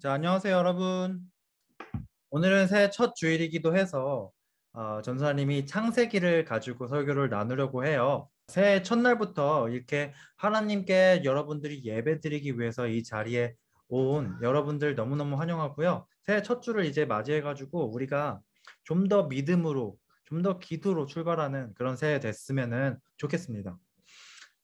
자, 안녕하세요, 여러분. 오늘은 새해 첫 주일이기도 해서 전사님이 창세기를 가지고 설교를 나누려고 해요. 새해 첫날부터 이렇게 하나님께 여러분들이 예배드리기 위해서 이 자리에 온 여러분들 너무너무 환영하고요. 새해 첫 주를 이제 맞이해가지고 우리가 좀 더 믿음으로, 좀 더 기도로 출발하는 그런 새해 됐으면 좋겠습니다.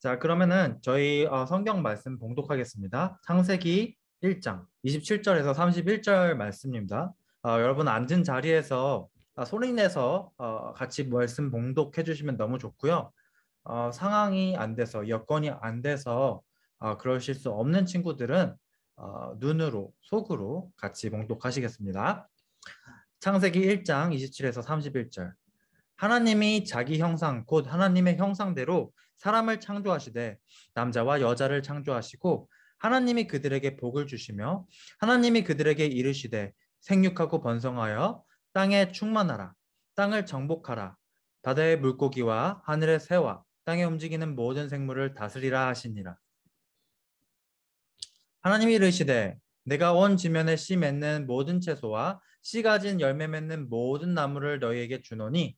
자, 그러면은 저희 성경 말씀 봉독하겠습니다. 창세기 1장 27절에서 31절 말씀입니다. 여러분 앉은 자리에서 소리 내서 같이 말씀 봉독해 주시면 너무 좋고요. 상황이 안 돼서 여건이 안 돼서 그러실 수 없는 친구들은 눈으로 속으로 같이 봉독하시겠습니다. 창세기 1장 27에서 31절. 하나님이 자기 형상 곧 하나님의 형상대로 사람을 창조하시되 남자와 여자를 창조하시고 하나님이 그들에게 복을 주시며 하나님이 그들에게 이르시되 생육하고 번성하여 땅에 충만하라 땅을 정복하라 바다의 물고기와 하늘의 새와 땅에 움직이는 모든 생물을 다스리라 하시니라. 하나님이 이르시되 내가 온 지면에 씨 맺는 모든 채소와 씨 가진 열매 맺는 모든 나무를 너희에게 주노니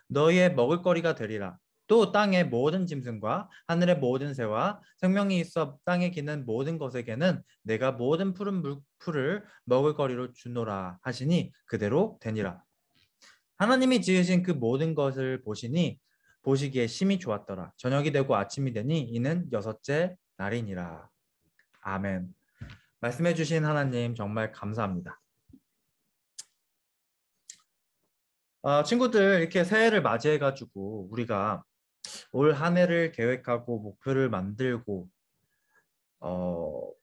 너희의 먹을거리가 되리라. 또 땅의 모든 짐승과 하늘의 모든 새와 생명이 있어 땅에 기는 모든 것에게는 내가 모든 푸른 풀을 먹을거리로 주노라 하시니 그대로 되니라. 하나님이 지으신 그 모든 것을 보시니 보시기에 심히 좋았더라. 저녁이 되고 아침이 되니 이는 여섯째 날이니라. 아멘. 말씀해 주신 하나님 정말 감사합니다. 친구들 이렇게 새해를 맞이해가지고 우리가 올 한 해를 계획하고 목표를 만들고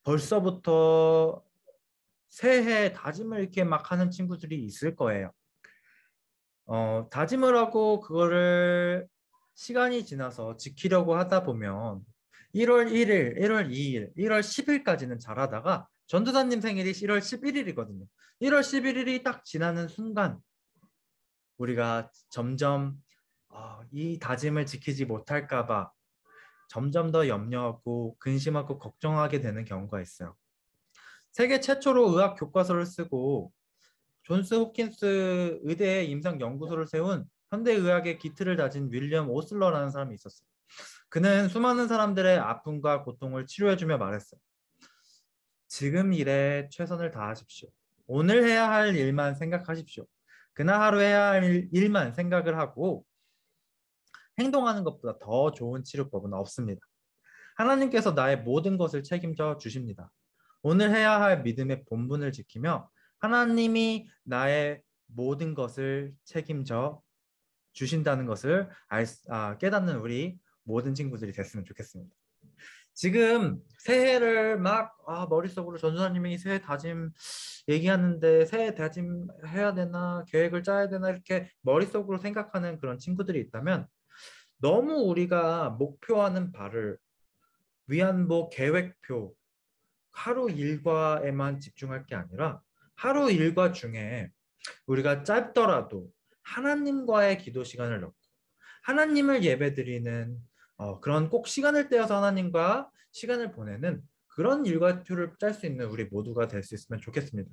벌써부터 새해 다짐을 이렇게 막 하는 친구들이 있을 거예요. 다짐을 하고 그거를 시간이 지나서 지키려고 하다 보면 1월 1일, 1월 2일, 1월 10일까지는 잘하다가 전도사님 생일이 1월 11일이거든요. 1월 11일이 딱 지나는 순간 우리가 점점 이 다짐을 지키지 못할까 봐 점점 더 염려하고 근심하고 걱정하게 되는 경우가 있어요. 세계 최초로 의학 교과서를 쓰고 존스 홉킨스 의대의 임상 연구소를 세운 현대의학의 기틀을 다진 윌리엄 오슬러라는 사람이 있었어요. 그는 수많은 사람들의 아픔과 고통을 치료해주며 말했어요. 지금 일에 최선을 다하십시오. 오늘 해야 할 일만 생각하십시오. 그날 하루 해야 할 일만 생각을 하고 행동하는 것보다 더 좋은 치료법은 없습니다. 하나님께서 나의 모든 것을 책임져 주십니다. 오늘 해야 할 믿음의 본분을 지키며 하나님이 나의 모든 것을 책임져 주신다는 것을 깨닫는 우리 모든 친구들이 됐으면 좋겠습니다. 지금 새해를 막 머릿속으로 전도사님이 새해 다짐 얘기하는데 새해 다짐 해야 되나 계획을 짜야 되나 이렇게 머릿속으로 생각하는 그런 친구들이 있다면 너무 우리가 목표하는 바를 위안부 계획표 하루 일과에만 집중할 게 아니라 하루 일과 중에 우리가 짧더라도 하나님과의 기도 시간을 넣고 하나님을 예배드리는 그런 꼭 시간을 떼어서 하나님과 시간을 보내는 그런 일과표를 짤 수 있는 우리 모두가 될 수 있으면 좋겠습니다.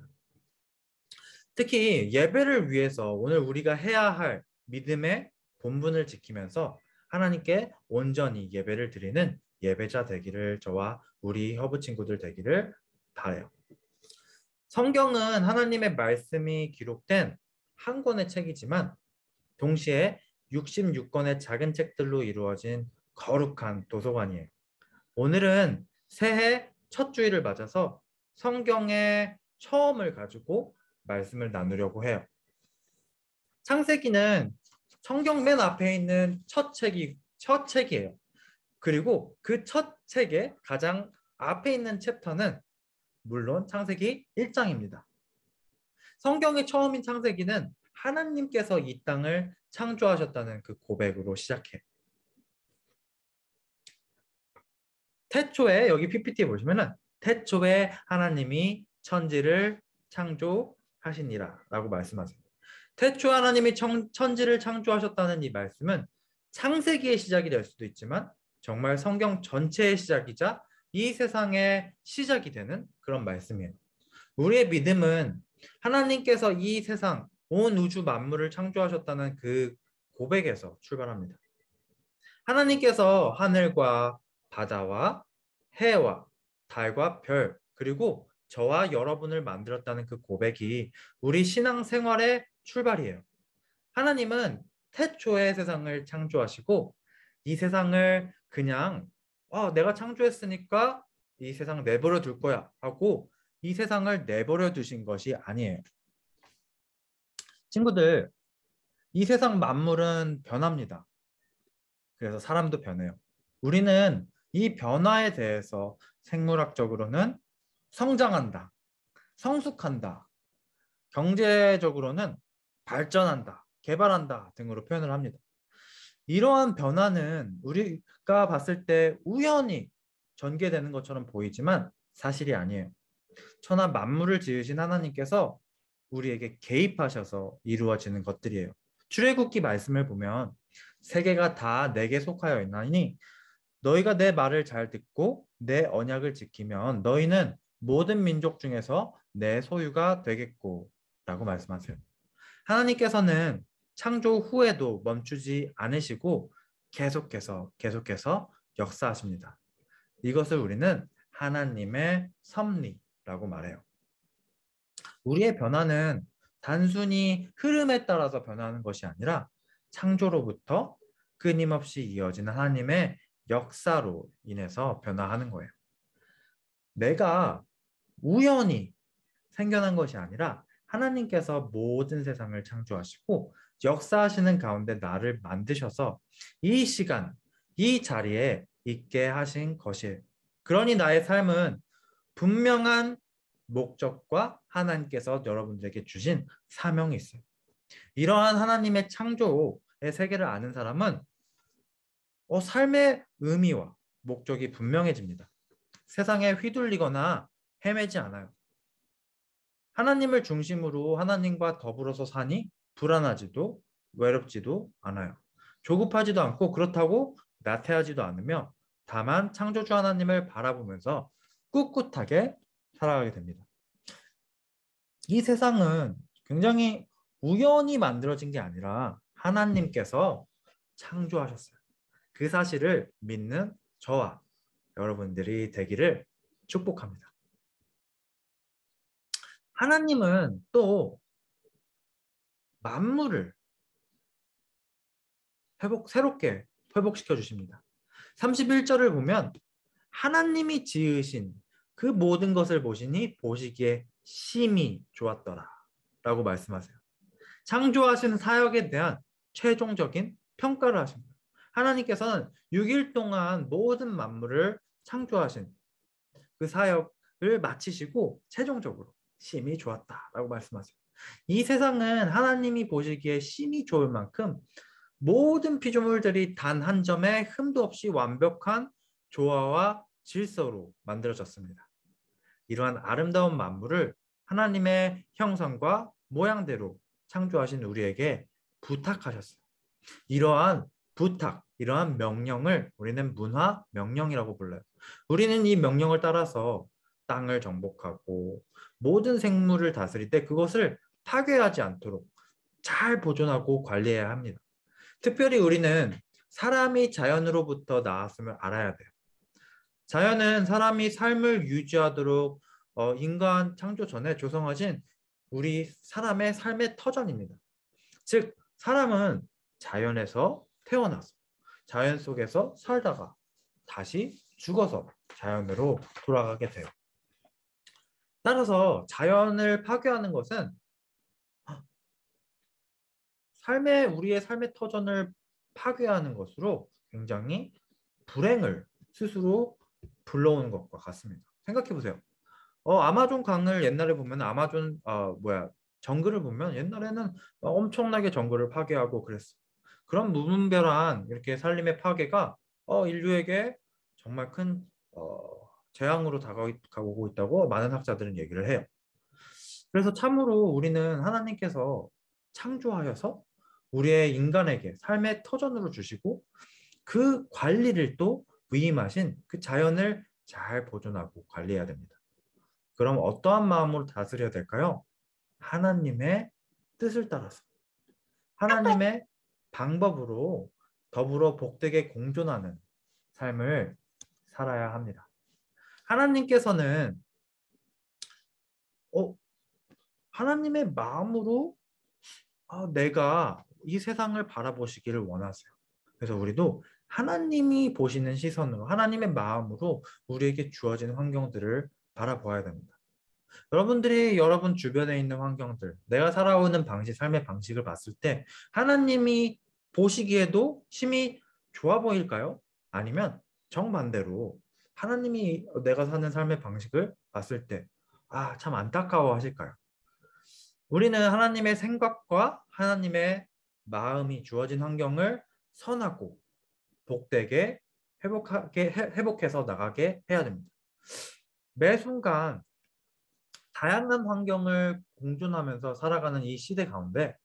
특히 예배를 위해서 오늘 우리가 해야 할 믿음의 본분을 지키면서 하나님께 온전히 예배를 드리는 예배자 되기를 저와 우리 허브 친구들 되기를 바라요. 성경은 하나님의 말씀이 기록된 한 권의 책이지만 동시에 66권의 작은 책들로 이루어진 거룩한 도서관이에요. 오늘은 새해 첫 주일을 맞아서 성경의 처음을 가지고 말씀을 나누려고 해요. 창세기는 성경 맨 앞에 있는 첫 책이에요. 그리고 그 첫 책의 가장 앞에 있는 챕터는 물론 창세기 1장입니다. 성경의 처음인 창세기는 하나님께서 이 땅을 창조하셨다는 그 고백으로 시작해. 태초에 여기 PPT에 보시면은 태초에 하나님이 천지를 창조하시니라 라고 말씀하세요. 태초 하나님이 천지를 창조하셨다는 이 말씀은 창세기의 시작이 될 수도 있지만 정말 성경 전체의 시작이자 이 세상의 시작이 되는 그런 말씀이에요. 우리의 믿음은 하나님께서 이 세상, 온 우주 만물을 창조하셨다는 그 고백에서 출발합니다. 하나님께서 하늘과 바다와 해와 달과 별, 그리고 저와 여러분을 만들었다는 그 고백이 우리 신앙 생활의 출발이에요. 하나님은 태초에 세상을 창조하시고 이 세상을 그냥 내가 창조했으니까 이 세상 내버려 둘 거야 하고 이 세상을 내버려 두신 것이 아니에요. 친구들, 이 세상 만물은 변합니다. 그래서 사람도 변해요. 우리는 이 변화에 대해서 생물학적으로는 성장한다, 성숙한다, 경제적으로는 발전한다, 개발한다 등으로 표현을 합니다. 이러한 변화는 우리가 봤을 때 우연히 전개되는 것처럼 보이지만 사실이 아니에요. 천하 만물을 지으신 하나님께서 우리에게 개입하셔서 이루어지는 것들이에요. 출애굽기 말씀을 보면 세계가 다 내게 속하여 있나니 너희가 내 말을 잘 듣고 내 언약을 지키면 너희는 모든 민족 중에서 내 소유가 되겠고 라고 말씀하세요. 하나님께서는 창조 후에도 멈추지 않으시고 계속해서 역사하십니다. 이것을 우리는 하나님의 섭리라고 말해요. 우리의 변화는 단순히 흐름에 따라서 변하는 것이 아니라 창조로부터 끊임없이 이어지는 하나님의 역사로 인해서 변화하는 거예요. 내가 우연히 생겨난 것이 아니라 하나님께서 모든 세상을 창조하시고 역사하시는 가운데 나를 만드셔서 이 시간, 이 자리에 있게 하신 것이에요. 그러니 나의 삶은 분명한 목적과 하나님께서 여러분들에게 주신 사명이 있어요. 이러한 하나님의 창조의 세계를 아는 사람은 삶의 의미와 목적이 분명해집니다. 세상에 휘둘리거나 헤매지 않아요. 하나님을 중심으로 하나님과 더불어서 사니 불안하지도 외롭지도 않아요. 조급하지도 않고 그렇다고 나태하지도 않으며 다만 창조주 하나님을 바라보면서 꿋꿋하게 살아가게 됩니다. 이 세상은 굉장히 우연히 만들어진 게 아니라 하나님께서 창조하셨어요. 그 사실을 믿는 저와 여러분들이 되기를 축복합니다. 하나님은 또 만물을 새롭게 회복시켜 주십니다. 31절을 보면 하나님이 지으신 그 모든 것을 보시니 보시기에 심히 좋았더라 라고 말씀하세요. 창조하신 사역에 대한 최종적인 평가를 하십니다. 하나님께서는 6일 동안 모든 만물을 창조하신 그 사역을 마치시고 최종적으로 심히 좋았다라고 말씀하세요. 이 세상은 하나님이 보시기에 심히 좋을 만큼 모든 피조물들이 단 한 점의 흠도 없이 완벽한 조화와 질서로 만들어졌습니다. 이러한 아름다운 만물을 하나님의 형상과 모양대로 창조하신 우리에게 부탁하셨어요. 이러한 부탁, 이러한 명령을 우리는 문화 명령이라고 불러요. 우리는 이 명령을 따라서 땅을 정복하고 모든 생물을 다스릴 때 그것을 파괴하지 않도록 잘 보존하고 관리해야 합니다. 특별히 우리는 사람이 자연으로부터 나왔음을 알아야 돼요. 자연은 사람이 삶을 유지하도록 인간 창조 전에 조성하신 우리 사람의 삶의 터전입니다. 즉, 사람은 자연에서 태어나서 자연 속에서 살다가 다시 죽어서 자연으로 돌아가게 돼요. 따라서 자연을 파괴하는 것은 우리의 삶의 터전을 파괴하는 것으로 굉장히 불행을 스스로 불러오는 것과 같습니다. 생각해 보세요. 아마존 강을 옛날에 보면 정글을 보면 옛날에는 엄청나게 정글을 파괴하고 그랬어. 그런 무분별한 이렇게 산림의 파괴가 인류에게 정말 큰 재앙으로 다가오고 있다고 많은 학자들은 얘기를 해요. 그래서 참으로 우리는 하나님께서 창조하여서 우리의 인간에게 삶의 터전으로 주시고 그 관리를 또 위임하신 그 자연을 잘 보존하고 관리해야 됩니다. 그럼 어떠한 마음으로 다스려야 될까요? 하나님의 뜻을 따라서 하나님의 방법으로 더불어 복되게 공존하는 삶을 살아야 합니다. 하나님께서는 어, 하나님의 마음으로 내가 이 세상을 바라보시기를 원하세요. 그래서 우리도 하나님이 보시는 시선으로 하나님의 마음으로 우리에게 주어진 환경들을 바라보아야 됩니다. 여러분들이 여러분 주변에 있는 환경들, 내가 살아오는 방식, 삶의 방식을 봤을 때 하나님이 보시기에도 심히 좋아 보일까요? 아니면 정반대로 하나님이 내가 사는 삶의 방식을 봤을 때 참 안타까워 하실까요? 우리는 하나님의 생각과 하나님의 마음이 주어진 환경을 선하고 복되게 회복해서 나가게 해야 됩니다. 매 순간 다양한 환경을 공존하면서 살아가는 이 시대 가운데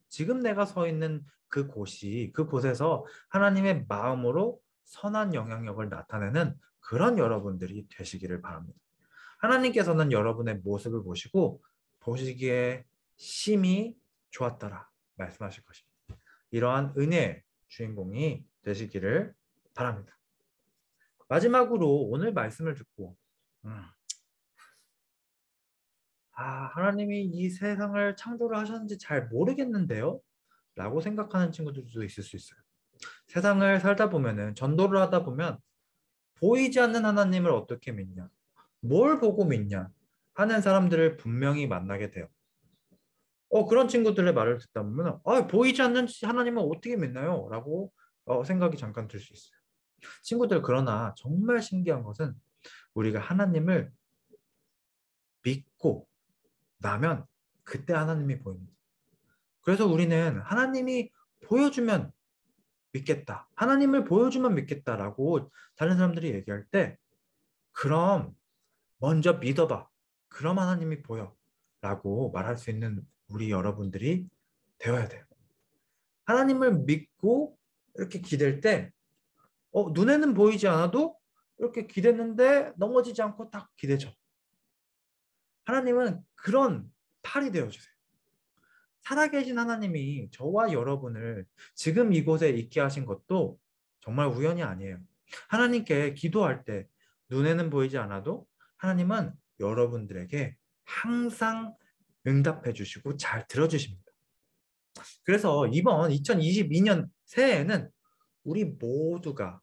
지금 내가 서 있는 그곳에서 하나님의 마음으로 선한 영향력을 나타내는 그런 여러분들이 되시기를 바랍니다. 하나님께서는 여러분의 모습을 보시기에 심히 좋았더라 말씀하실 것입니다. 이러한 은혜의 주인공이 되시기를 바랍니다. 마지막으로 오늘 말씀을 듣고 하나님이 이 세상을 창조를 하셨는지 잘 모르겠는데요? 라고 생각하는 친구들도 있을 수 있어요. 세상을 살다 보면은 전도를 하다 보면 보이지 않는 하나님을 어떻게 믿냐? 뭘 보고 믿냐? 하는 사람들을 분명히 만나게 돼요. 그런 친구들의 말을 듣다 보면 보이지 않는 하나님은 어떻게 믿나요? 라고 생각이 잠깐 들 수 있어요. 친구들 그러나 정말 신기한 것은 우리가 하나님을 믿고 나면 그때 하나님이 보입니다. 그래서 우리는 하나님이 보여주면 믿겠다. 하나님을 보여주면 믿겠다라고 다른 사람들이 얘기할 때 그럼 먼저 믿어봐. 그럼 하나님이 보여. 라고 말할 수 있는 우리 여러분들이 되어야 돼요. 하나님을 믿고 이렇게 기댈 때 눈에는 보이지 않아도 이렇게 기댔는데 넘어지지 않고 딱 기대죠. 하나님은 그런 팔이 되어주세요. 살아계신 하나님이 저와 여러분을 지금 이곳에 있게 하신 것도 정말 우연이 아니에요. 하나님께 기도할 때 눈에는 보이지 않아도 하나님은 여러분들에게 항상 응답해 주시고 잘 들어주십니다. 그래서 이번 2022년 새해에는 우리 모두가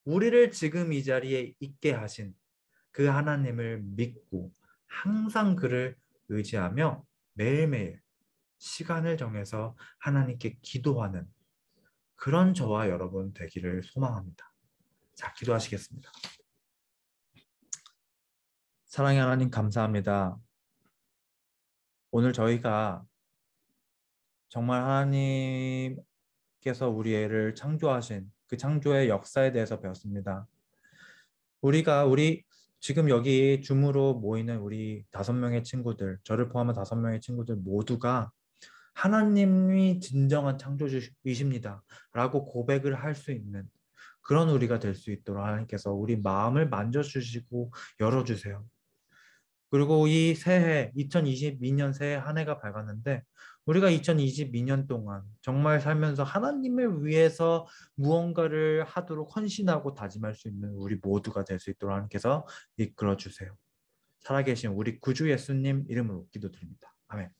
우리를 지금 이 자리에 있게 하신 그 하나님을 믿고 항상 그를 의지하며 매일매일 시간을 정해서 하나님께 기도하는 그런 저와 여러분 되기를 소망합니다. 자, 기도하시겠습니다. 사랑의 하나님 감사합니다. 오늘 저희가 정말 하나님께서 우리를 창조하신 그 창조의 역사에 대해서 배웠습니다. 우리 지금 여기 줌으로 모이는 우리 5명의 친구들, 저를 포함한 5명의 친구들 모두가 하나님이 진정한 창조주이십니다. 라고 고백을 할 수 있는 그런 우리가 될 수 있도록 하나님께서 우리 마음을 만져주시고 열어주세요. 그리고 이 새해 2022년 새해 한 해가 밝았는데 우리가 2022년 동안 정말 살면서 하나님을 위해서 무언가를 하도록 헌신하고 다짐할 수 있는 우리 모두가 될 수 있도록 하나님께서 이끌어 주세요. 살아계신 우리 구주 예수님 이름으로 기도드립니다. 아멘.